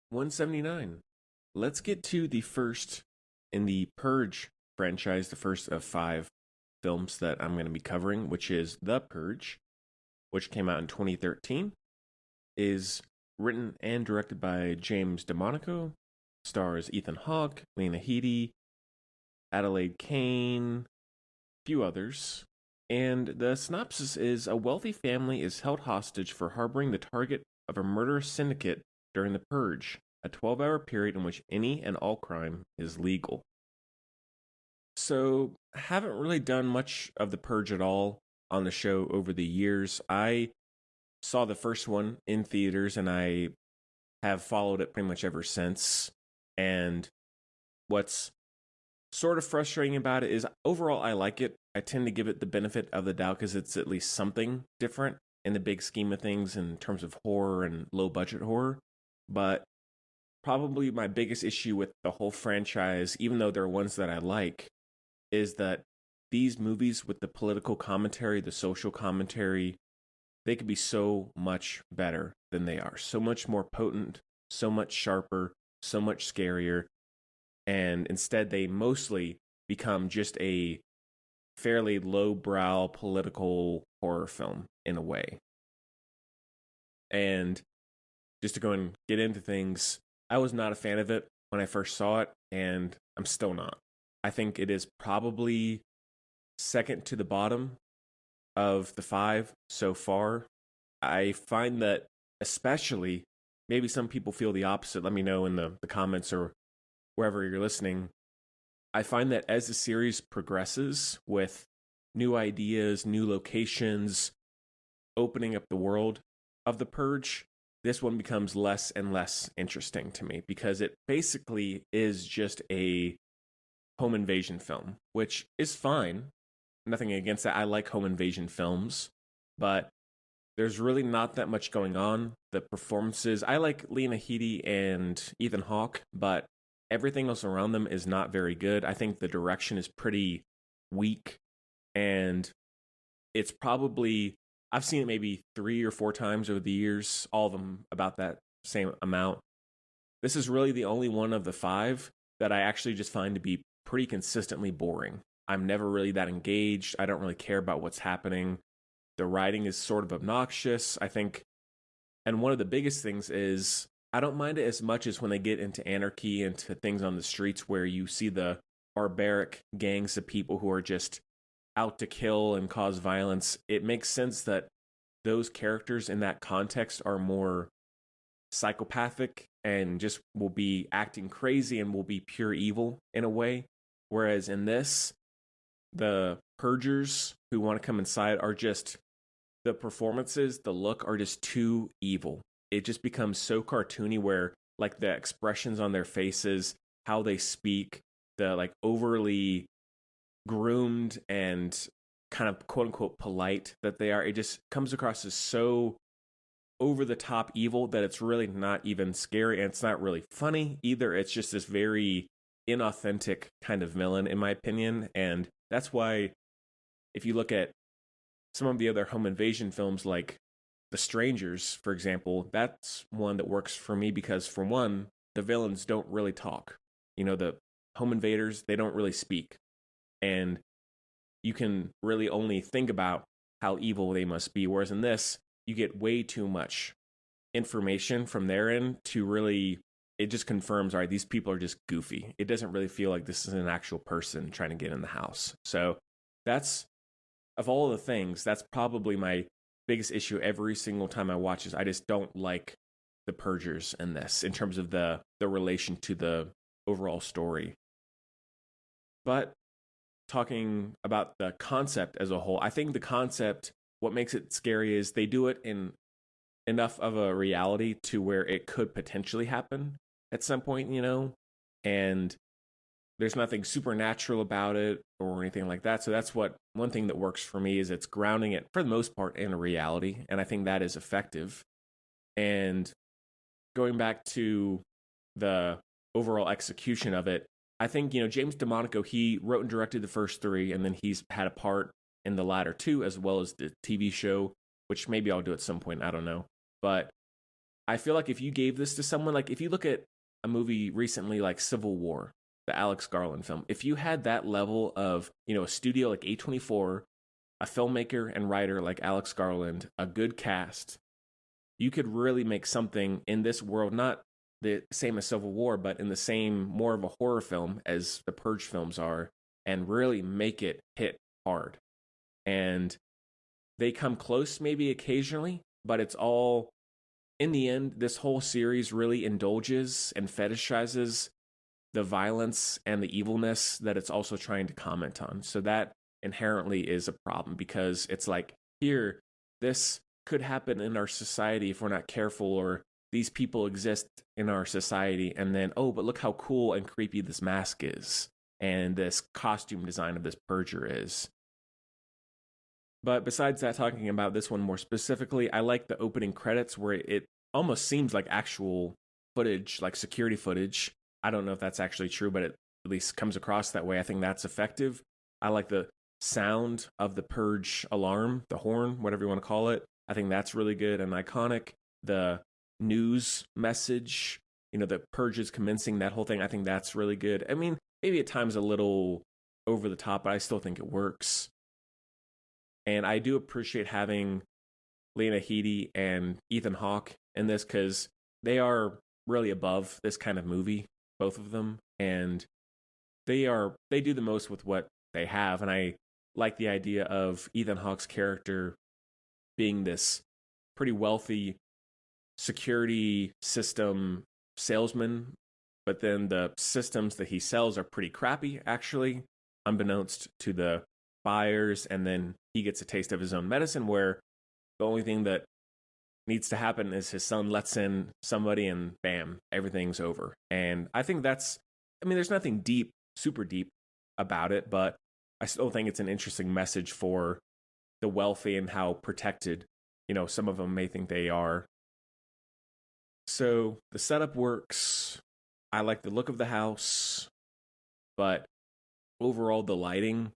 179. Let's get to the first in the Purge franchise, the first of five films that I'm going to be covering, which is The Purge, which came out in 2013, is written and directed by James DeMonico, stars Ethan Hawke, Lena Headey, Adelaide Kane, a few others. And the synopsis is a wealthy family is held hostage for harboring the target of a murderous syndicate during the Purge, a 12-hour period in which any and all crime is legal. So, haven't really done much of the Purge at all on the show over the years. I saw the first one in theaters and I have followed it pretty much ever since. And what's sort of frustrating about it is overall I like it. I tend to give it the benefit of the doubt because it's at least something different in the big scheme of things in terms of horror and low budget horror. But probably my biggest issue with the whole franchise, even though there are ones that I like, is that these movies with the political commentary, the social commentary, they could be so much better than they are. So much more potent, so much sharper, so much scarier. And instead, they mostly become just a fairly lowbrow political horror film in a way. And just to go and get into things, I was not a fan of it when I first saw it, and I'm still not. I think it is probably second to the bottom of the five so far. I find that, especially, maybe some people feel the opposite. Let me know in the comments or wherever you're listening. I find that as the series progresses with new ideas, new locations, opening up the world of the Purge, this one becomes less and less interesting to me because it basically is just a home invasion film, which is fine. Nothing against that. I like home invasion films, but there's really not that much going on. The performances, I like Lena Headey and Ethan Hawke, but everything else around them is not very good. I think the direction is pretty weak, and it's probably, I've seen it maybe 3 or 4 times over the years, all of them about that same amount. This is really the only one of the five that I actually just find to be pretty consistently boring. I'm never really that engaged. I don't really care about what's happening. The writing is sort of obnoxious, I think. And one of the biggest things is I don't mind it as much as when they get into anarchy, into things on the streets where you see the barbaric gangs of people who are just out to kill and cause violence. It makes sense that those characters in that context are more psychopathic and just will be acting crazy and will be pure evil in a way. Whereas in this, the purgers who want to come inside are just, the performances, the look are just too evil. It just becomes so cartoony where like the expressions on their faces, how they speak, the like overly groomed and kind of quote unquote polite that they are, it just comes across as so over the top evil that it's really not even scary, and it's not really funny either. It's just this very inauthentic kind of villain, in my opinion. And that's why if you look at some of the other home invasion films like The Strangers, for example, that's one that works for me because, for one, the villains don't really talk. The home invaders, they don't really speak. And you can really only think about how evil they must be. Whereas in this, you get way too much information from their end to really, it just confirms, all right, these people are just goofy. It doesn't really feel like this is an actual person trying to get in the house. So that's, of all the things, that's probably my biggest issue every single time I watch this. I just don't like the Purgers in this in terms of the relation to the overall story. But talking about the concept as a whole, I think the concept, what makes it scary is they do it in enough of a reality to where it could potentially happen at some point, and there's nothing supernatural about it or anything like that. So that's what one thing that works for me is it's grounding it for the most part in a reality, and I think that is effective. And going back to the overall execution of it, I think, James DeMonico, he wrote and directed the first three, and then he's had a part in the latter two, as well as the TV show, which maybe I'll do at some point, I don't know. But I feel like if you gave this to someone, like if you look at a movie recently like Civil War, the Alex Garland film, if you had that level of, a studio like A24, a filmmaker and writer like Alex Garland, a good cast, you could really make something in this world, not the same as Civil War, but in the same, more of a horror film as the Purge films are, and really make it hit hard. And they come close maybe occasionally, but it's all, in the end, this whole series really indulges and fetishizes the violence and the evilness that it's also trying to comment on. So that inherently is a problem, because it's like, here, this could happen in our society if we're not careful, or these people exist in our society, and then, oh, but look how cool and creepy this mask is, and this costume design of this purger is. But besides that, talking about this one more specifically, I like the opening credits where it almost seems like actual footage, like security footage. I don't know if that's actually true, but it at least comes across that way. I think that's effective. I like the sound of the Purge alarm, the horn, whatever you want to call it. I think that's really good and iconic. The news message, the Purge is commencing, that whole thing, I think that's really good. I mean, maybe at times a little over the top, but I still think it works. And I do appreciate having Lena Headey and Ethan Hawke in this, because they are really above this kind of movie, both of them. And they do the most with what they have. And I like the idea of Ethan Hawke's character being this pretty wealthy security system salesman, but then the systems that he sells are pretty crappy, actually, unbeknownst to the buyers. And then he gets a taste of his own medicine, where the only thing that needs to happen is his son lets in somebody, and bam, everything's over. And I think there's nothing deep, super deep about it, but I still think it's an interesting message for the wealthy and how protected, some of them may think they are. So the setup works. I like the look of the house, but overall the lighting,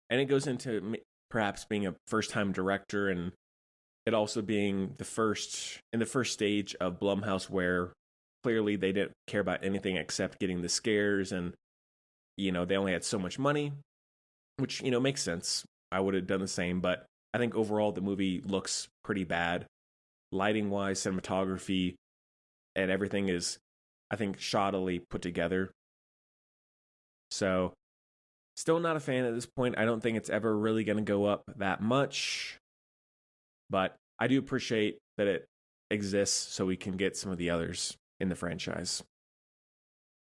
and it goes into perhaps being a first-time director, and it also being the first stage of Blumhouse, where clearly they didn't care about anything except getting the scares, and they only had so much money, which makes sense. I would have done the same, but I think overall the movie looks pretty bad, lighting wise, cinematography, and everything is, I think, shoddily put together. So still not a fan at this point. I don't think it's ever really going to go up that much, but I do appreciate that it exists so we can get some of the others in the franchise.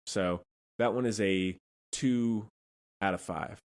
So that one is a 2 out of 5.